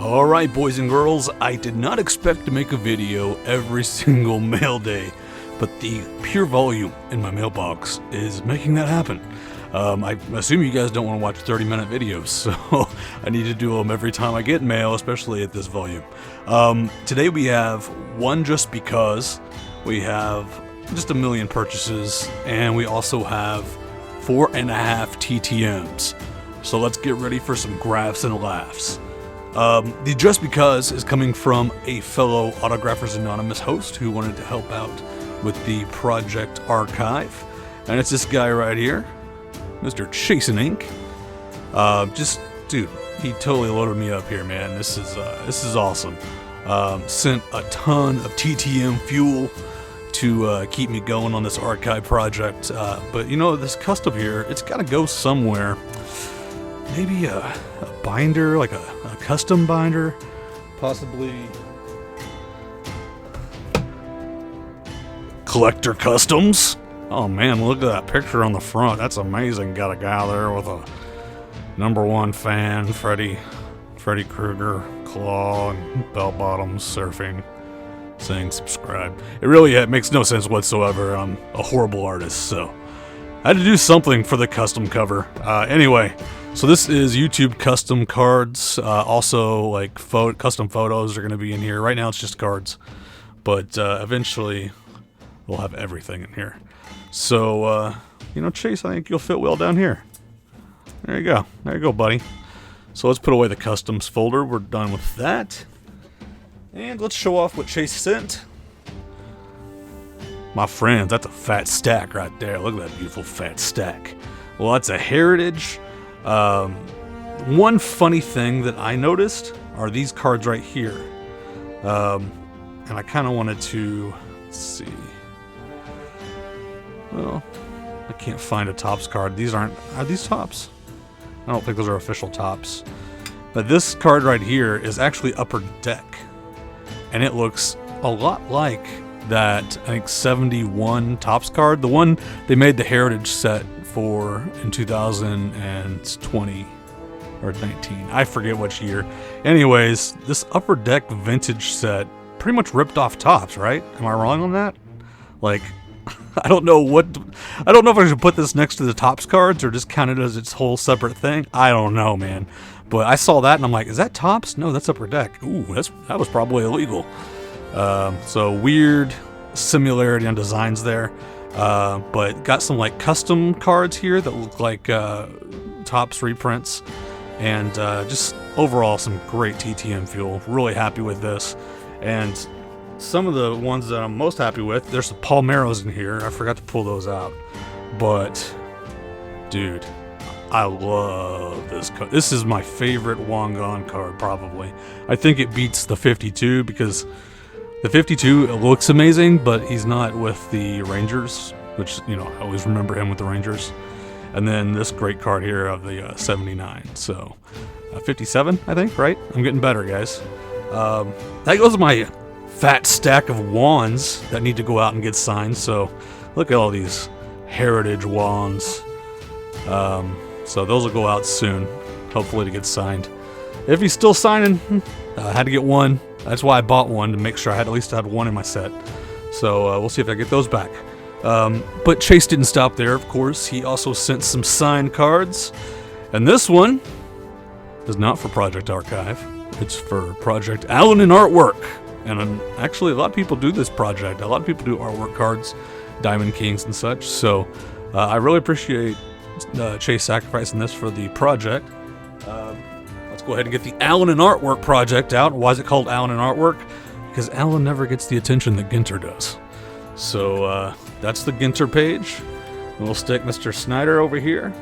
Alright boys and girls, I did not expect to make a video every single mail day, but the pure volume in my mailbox is making that happen. I assume you guys don't want to watch 30-minute videos, so I need to do them every time I get mail, especially at this volume. Today we have one just because, we have just a million purchases, and we also have 4.5 TTMs. So let's get ready for some graphs and laughs. The just because is coming from a fellow Autographers Anonymous host who wanted to help out with the project archive. And it's this guy right here, Mr. Chasing Inc. Dude, he totally loaded me up here, man. This is awesome. Sent a ton of TTM fuel to keep me going on this archive project. But you know, this custom here, it's got to go somewhere. Maybe a binder, like a custom binder, possibly Collector Customs. Oh man, look at that picture on the front. That's amazing. Got a guy there with a #1 fan, Freddy Krueger, claw, and bell bottoms, surfing, saying subscribe. It makes no sense whatsoever. I'm a horrible artist, so I had to do something for the custom cover. Anyway. So this is YouTube custom cards, also like custom photos are going to be in here. Right now it's just cards, but eventually we'll have everything in here. So, you know, Chase, I think you'll fit well down here. There you go. There you go, buddy. So let's put away the customs folder. We're done with that. And let's show off what Chase sent. My friends, that's a fat stack right there. Look at that beautiful fat stack. Well, that's a heritage. One funny thing that I noticed are these cards right here. And I kind of wanted to, let's see. Well, I can't find a tops card. Are these tops? I don't think those are official tops. But this card right here is actually Upper Deck. And it looks a lot like that, I think, 71 tops card. The one they made the heritage set for in 2020 or 19. I forget which year. Anyways, this Upper Deck vintage set pretty much ripped off tops, right? Am I wrong on that? Like, I don't know if I should put this next to the tops cards or just count it as its whole separate thing. I don't know, man. But I saw that and I'm like, is that tops? No, that's Upper Deck. Ooh, that was probably illegal. So weird similarity on designs there. But got some like custom cards here that look like tops reprints, and just overall some great TTM fuel. Really happy with this. And some of the ones that I'm most happy with, there's some Palmeros in here. I forgot to pull those out, but dude, I love this card. This is my favorite Wangan card probably. I think it beats the 52 because the 52 looks amazing, but he's not with the Rangers, which, you know, I always remember him with the Rangers. And then this great card here of the 79. So 57, I think, right? I'm getting better, guys. That goes to my fat stack of wands that need to go out and get signed. So look at all these heritage wands. So those will go out soon, hopefully to get signed. If he's still signing, I had to get one. That's why I bought one, to make sure I had at least had one in my set. So we'll see if I get those back. But Chase didn't stop there, of course. He also sent some signed cards. And this one is not for Project Archive. It's for Project Allen and Artwork. And actually, a lot of people do this project. A lot of people do artwork cards, Diamond Kings and such. So I really appreciate Chase sacrificing this for the project. Let's go ahead and get the Allen and Artwork project out. Why is it called Allen and Artwork? Because Allen never gets the attention that Ginter does. So that's the Ginter page. And we'll stick Mr. Snyder over here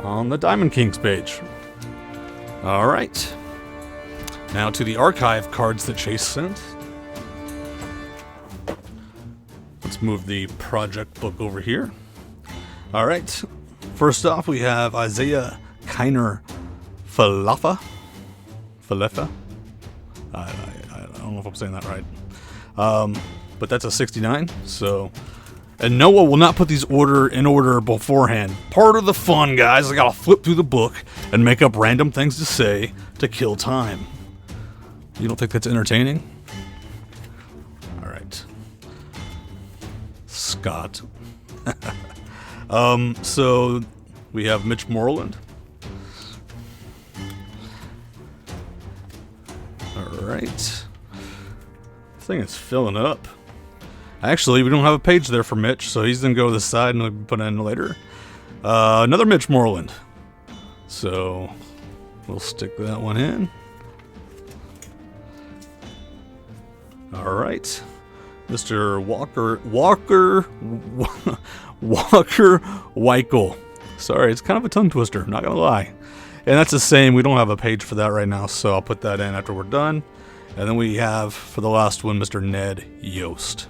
on the Diamond Kings page. All right. Now to the archive cards that Chase sent. Let's move the project book over here. All right. First off, we have Isaiah Kiner Falefa. I don't know if I'm saying that right. But that's a 69. So, and Noah will not put these in order beforehand. Part of the fun, guys. I gotta flip through the book and make up random things to say to kill time. You don't think that's entertaining? All right. Scott. So we have Mitch Moreland. All right. This thing is filling up. Actually, we don't have a page there for Mitch, so he's going to go to the side and we'll put it in later. Another Mitch Moreland. So we'll stick that one in. All right. Mr. Walker Weichel. Sorry, it's kind of a tongue twister, not going to lie. And that's the same. We don't have a page for that right now, so I'll put that in after we're done. And then we have, for the last one, Mr. Ned Yost.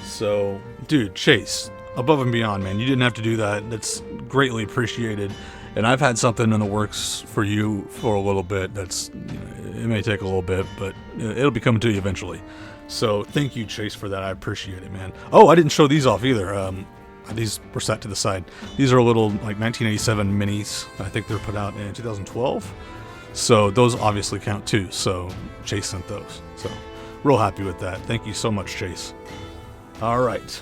So, dude, Chase, above and beyond, man. You didn't have to do that. That's greatly appreciated. And I've had something in the works for you for a little bit. That's, it may take a little bit, but it'll be coming to you eventually. So, thank you, Chase, for that. I appreciate it, man. Oh, I didn't show these off either. These were set to the side. These are little, like, 1987 minis. I think they were put out in 2012. So, those obviously count, too. So, Chase sent those. So, real happy with that. Thank you so much, Chase. All right,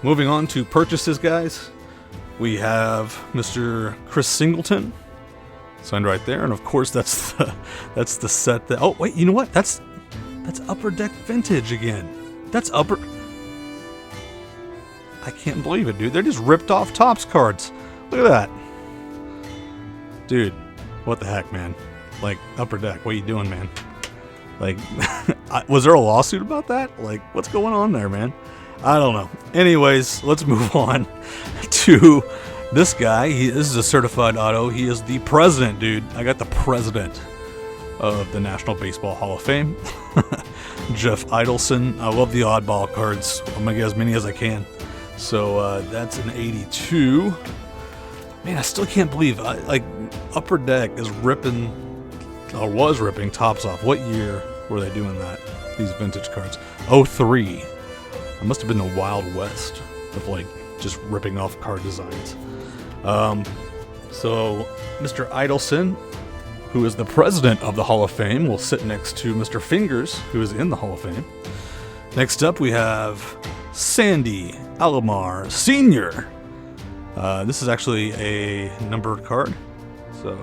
moving on to purchases, guys. We have Mr. Chris Singleton, signed right there, and of course that's the set that. Oh wait, you know what? That's Upper Deck Vintage again. That's Upper. I can't believe it, dude. They're just ripped off Topps cards. Look at that, dude. What the heck, man? Like, Upper Deck, what are you doing, man? Like, was there a lawsuit about that? Like, what's going on there, man? I don't know. Anyways, let's move on to this guy. This is a certified auto. He is the president, dude. I got the president of the National Baseball Hall of Fame, Jeff Idelson. I love the oddball cards. I'm going to get as many as I can. So that's an 82. Man, I still can't believe, like, Upper Deck is ripping, or was ripping Topps off. What year were they doing that? These vintage cards. 03. It must have been the Wild West of, like, just ripping off card designs. So Mr. Idelson, who is the president of the Hall of Fame, will sit next to Mr. Fingers, who is in the Hall of Fame. Next up, we have Sandy Alomar Sr. This is actually a numbered card, so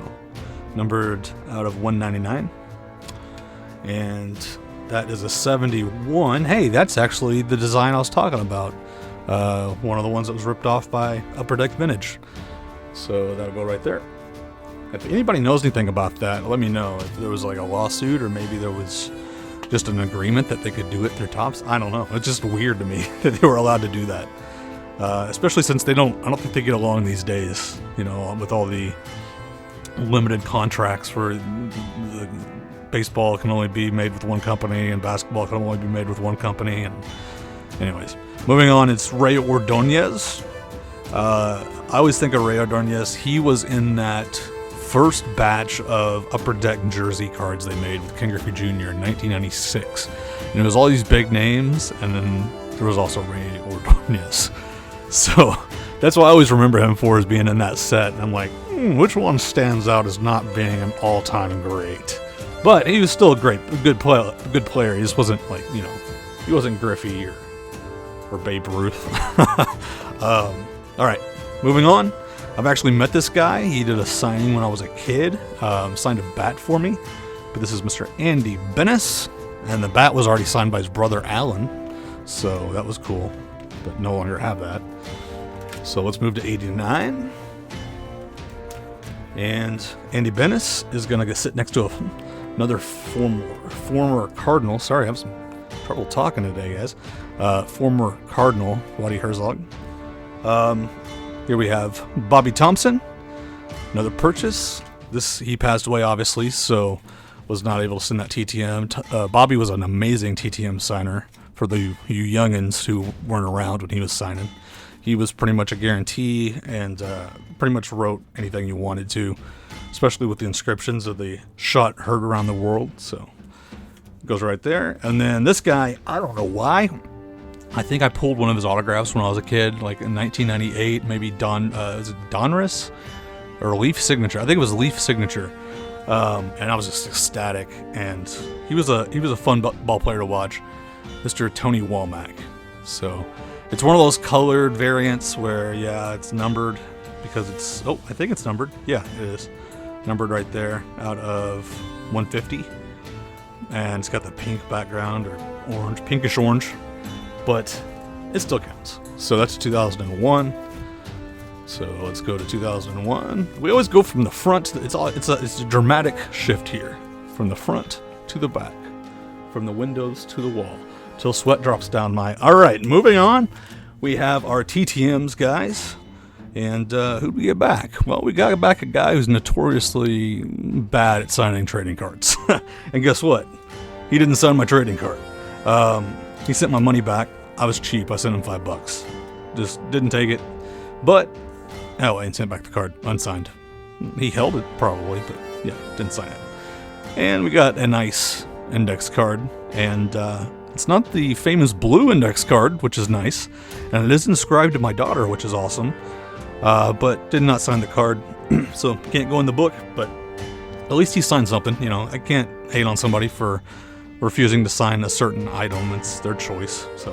numbered out of 199. And that is a 71. Hey, that's actually the design I was talking about. One of the ones that was ripped off by Upper Deck Vintage. So that'll go right there. If anybody knows anything about that, let me know. If there was like a lawsuit, or maybe there was just an agreement that they could do it through Topps. I don't know. It's just weird to me that they were allowed to do that. Especially since I don't think they get along these days, with all the limited contracts for the baseball can only be made with one company, and basketball can only be made with one company. And anyways, moving on, it's Ray Ordonez. I always think of Ray Ordonez. He was in that first batch of Upper Deck jersey cards they made with Ken Griffey Jr. in 1996. And it was all these big names, and then there was also Ray Ordonez. So that's what I always remember him for, is being in that set. And I'm like, which one stands out as not being an all-time great? But he was still a good player. He just wasn't like, he wasn't Griffey or Babe Ruth. All right, moving on. I've actually met this guy. He did a signing when I was a kid. Signed a bat for me. But this is Mr. Andy Bennis, and the bat was already signed by his brother Alan. So that was cool, but no longer have that. So let's move to 89. And Andy Bennis is going to sit next to another former Cardinal. Sorry, I have some trouble talking today, guys. Former Cardinal, Waddy Herzog. Here we have Bobby Thompson, another purchase. He passed away, obviously, so was not able to send that TTM. Bobby was an amazing TTM signer for you youngins who weren't around when he was signing. He was pretty much a guarantee, and pretty much wrote anything you wanted to, especially with the inscriptions of the shot heard around the world. So it goes right there. And then this guy, I don't know why. I think I pulled one of his autographs when I was a kid, like in 1998, maybe was it Donruss or Leaf Signature? I think it was Leaf Signature. And I was just ecstatic. And he was a fun ball player to watch, Mr. Tony Womack. So it's one of those colored variants where, yeah, it's numbered because it's, oh, I think it's numbered. Yeah, it is numbered right there out of 150. And it's got the pink background or orange, pinkish orange, but it still counts. So that's 2001. So let's go to 2001. We always go from the front. It's a dramatic shift here, from the front to the back, from the windows to the wall, till sweat drops down my. All right, moving on. We have our TTMs, guys, and who'd we get back? Well, we got back a guy who's notoriously bad at signing trading cards, and guess what? He didn't sign my trading card. He sent my money back. I was cheap. I sent him $5. Just didn't take it, but. Oh, and sent back the card unsigned. He held it probably, but yeah, didn't sign it. And we got a nice index card, and it's not the famous blue index card, which is nice, and it is inscribed to my daughter, which is awesome, but did not sign the card, so can't go in the book, but at least he signed something. You know, I can't hate on somebody for refusing to sign a certain item. It's their choice, so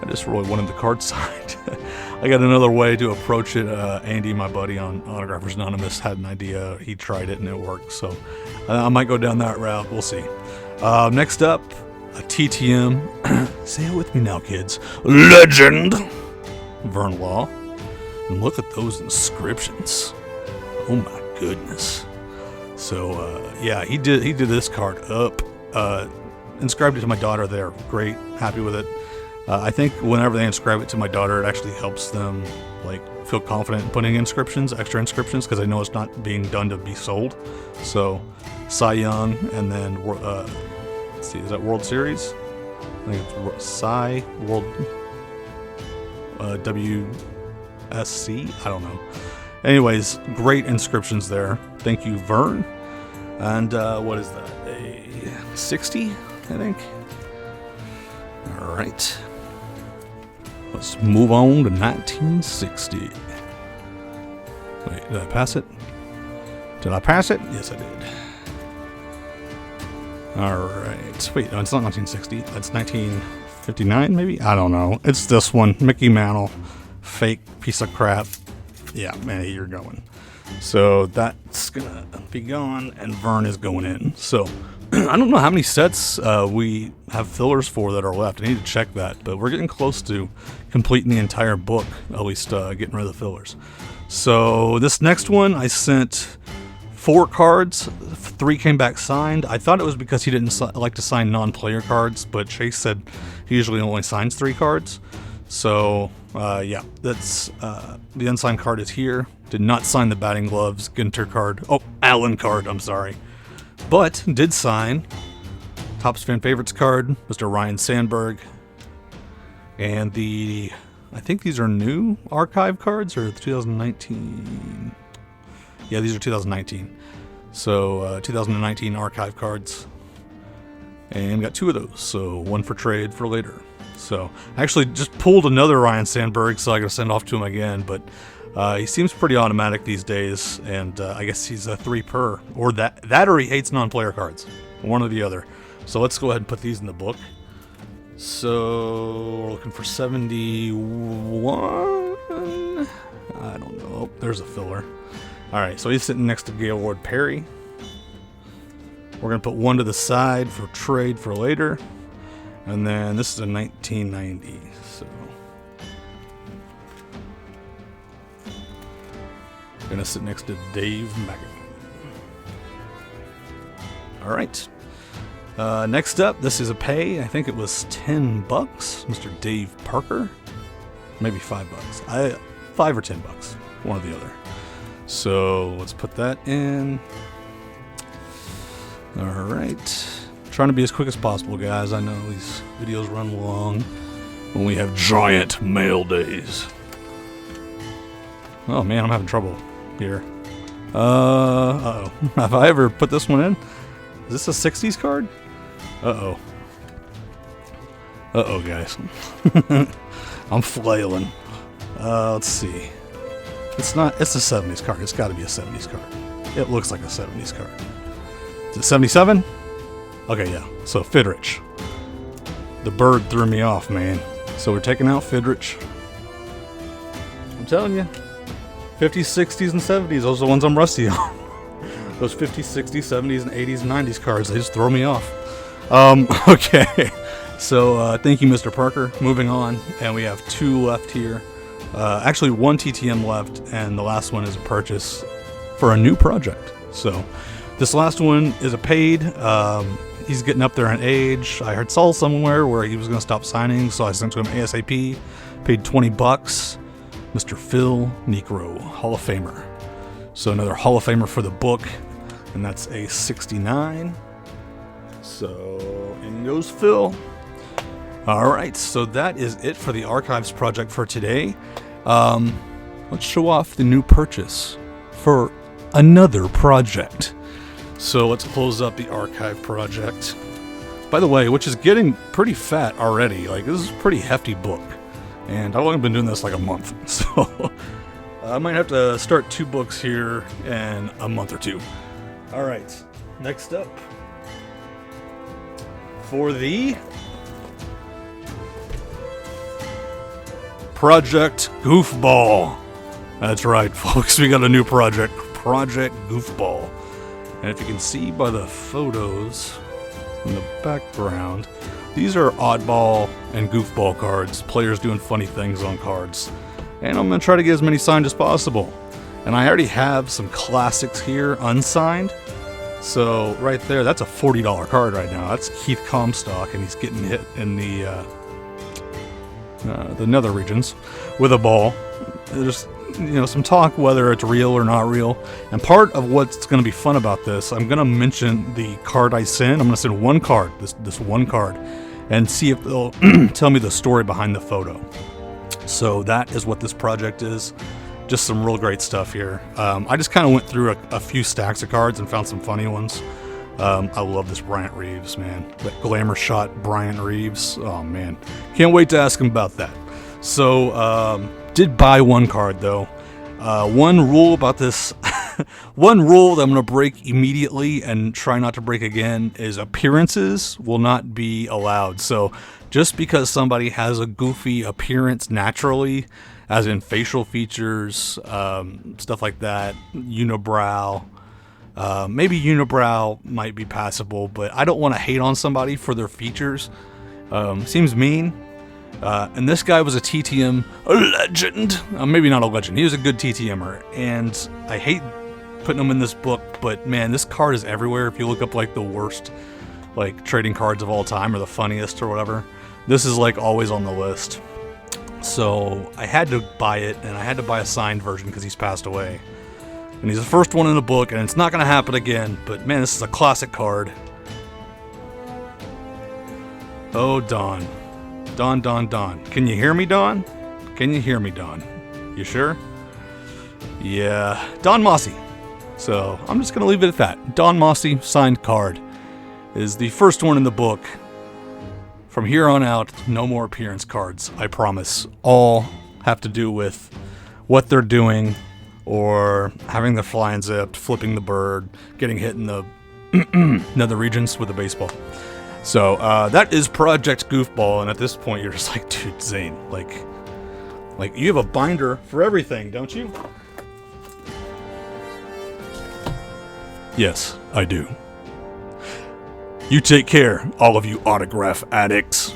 I just really wanted the card signed. I got another way to approach it. Andy, my buddy on Autographers Anonymous, had an idea. He tried it and it worked. So I might go down that route. We'll see. Next up, a TTM. Say it with me now, kids. Legend. Vernlaw. And look at those inscriptions. Oh my goodness. So yeah, he did this card up. Inscribed it to my daughter there. Great. Happy with it. I think whenever they inscribe it to my daughter, it actually helps them like feel confident in putting inscriptions, extra inscriptions, because I know it's not being done to be sold. So, Cy Young, and then let's see, is that World Series? I think it's Cy World WSC. I don't know. Anyways, great inscriptions there. Thank you, Vern. And what is that? A 60, I think. All right. Let's move on to 1960. Wait, did I pass it? Did I pass it? Yes, I did. Alright. Wait, no, it's not 1960. That's 1959, maybe? I don't know. It's this one. Mickey Mantle. Fake piece of crap. Yeah, man, you're going. So that's gonna be gone, and Vern is going in. So I don't know how many sets we have fillers for that are left. I need to check that, but we're getting close to completing the entire book, at least getting rid of the fillers. So this next one, I sent 4 cards. 3 came back signed. I thought it was because he didn't like to sign non-player cards, but Chase said he usually only signs 3 cards. So yeah, that's the unsigned card is here. Did not sign the batting gloves, Gunter card. Oh, Allen card, I'm sorry. But did sign Topps Fan Favorites card, Mr. Ryan Sandberg. And I think these are new archive cards, or 2019. Yeah, these are 2019. So 2019 archive cards. And got 2 of those, so 1 for trade for later. So I actually just pulled another Ryan Sandberg, so I gotta send off to him again, but he seems pretty automatic these days, and I guess he's a 3 per, or that or he hates non-player cards, one or the other. So let's go ahead and put these in the book. So we're looking for 71. I don't know. Oh, there's a filler. All right, so he's sitting next to Gaylord Perry. We're gonna put 1 to the side for trade for later, and then this is a 1990. So. Gonna sit next to Dave McAfee. All right. Next up, this is a pay. I think it was $10. Mr. Dave Parker, maybe $5. 5 or $10, one or the other. So let's put that in. All right. Trying to be as quick as possible, guys. I know these videos run long when we have giant mail days. Oh man, I'm having trouble here. Uh-oh. Have I ever put this one in? Is this a 60s card? Uh-oh. Uh-oh, guys. I'm flailing. Let's see. It's a 70s card. It's got to be a 70s card. It looks like a 70s card. Is it 77? Okay, yeah. So Fidrich. The bird threw me off, man. So we're taking out Fidrich. I'm telling you. 50s, 60s, and 70s. Those are the ones I'm rusty on. Those 50s, 60s, 70s, and 80s, and 90s cards. They just throw me off. Okay. So thank you, Mr. Parker. Moving on. And we have 2 left here. Actually, 1 TTM left. And the last one is a purchase for a new project. So this last one is a paid. He's getting up there in age. I saw somewhere where he was going to stop signing, so I sent to him ASAP. Paid $20. Mr. Phil Necro, Hall of Famer. So another Hall of Famer for the book, and that's a 69. So in goes Phil. All right, so that is it for the Archives project for today. Let's show off the new purchase for another project. So let's close up the Archive project. By the way, which is getting pretty fat already. Like, this is a pretty hefty book. And I've only been doing this like a month. So I might have to start 2 books here in a month or 2. All right, next up. For the Project Goofball. That's right, folks. We got a new project. Project Goofball. And if you can see by the photos in the background, these are oddball and goofball cards. Players doing funny things on cards. And I'm going to try to get as many signed as possible. And I already have some classics here unsigned. So right there, that's a $40 card right now. That's Keith Comstock, and he's getting hit in the nether regions with a ball. There's some talk whether it's real or not real. And part of what's going to be fun about this, I'm going to mention the card I send. I'm going to send one card, this one card, and see if they'll tell me the story behind the photo. So that is what this project is. Just some real great stuff here. I just kind of went through a few stacks of cards and found some funny ones. I love this Bryant Reeves, man. That glamour shot Bryant Reeves. Oh, man. Can't wait to ask him about that. So, did buy one card, though. One rule about this, one rule that I'm going to break immediately and try not to break again is appearances will not be allowed. So, just because somebody has a goofy appearance naturally, as in facial features, stuff like that, unibrow, maybe unibrow might be passable, but I don't want to hate on somebody for their features. Seems mean. And this guy was a TTM legend. Maybe not a legend. He was a good TTMer. And I hate putting him in this book, but man, this card is everywhere. If you look up like the worst like trading cards of all time or the funniest or whatever, this is like always on the list. So I had to buy it, and I had to buy a signed version because he's passed away. And he's the first one in the book, and it's not going to happen again. But man, this is a classic card. Oh, Don. Don. Can you hear me, Don? Can you hear me, Don? You sure? Yeah. Don Mossy. So I'm just going to leave it at that. Don Mossy, signed card, is the first one in the book. From here on out, no more appearance cards, I promise. All have to do with what they're doing, or having their flying zipped, flipping the bird, getting hit in the nether regions with a baseball. So that is Project Goofball, and at this point you're just like, dude, Zane, like you have a binder for everything, don't you? Yes, I do. You take care, all of you autograph addicts.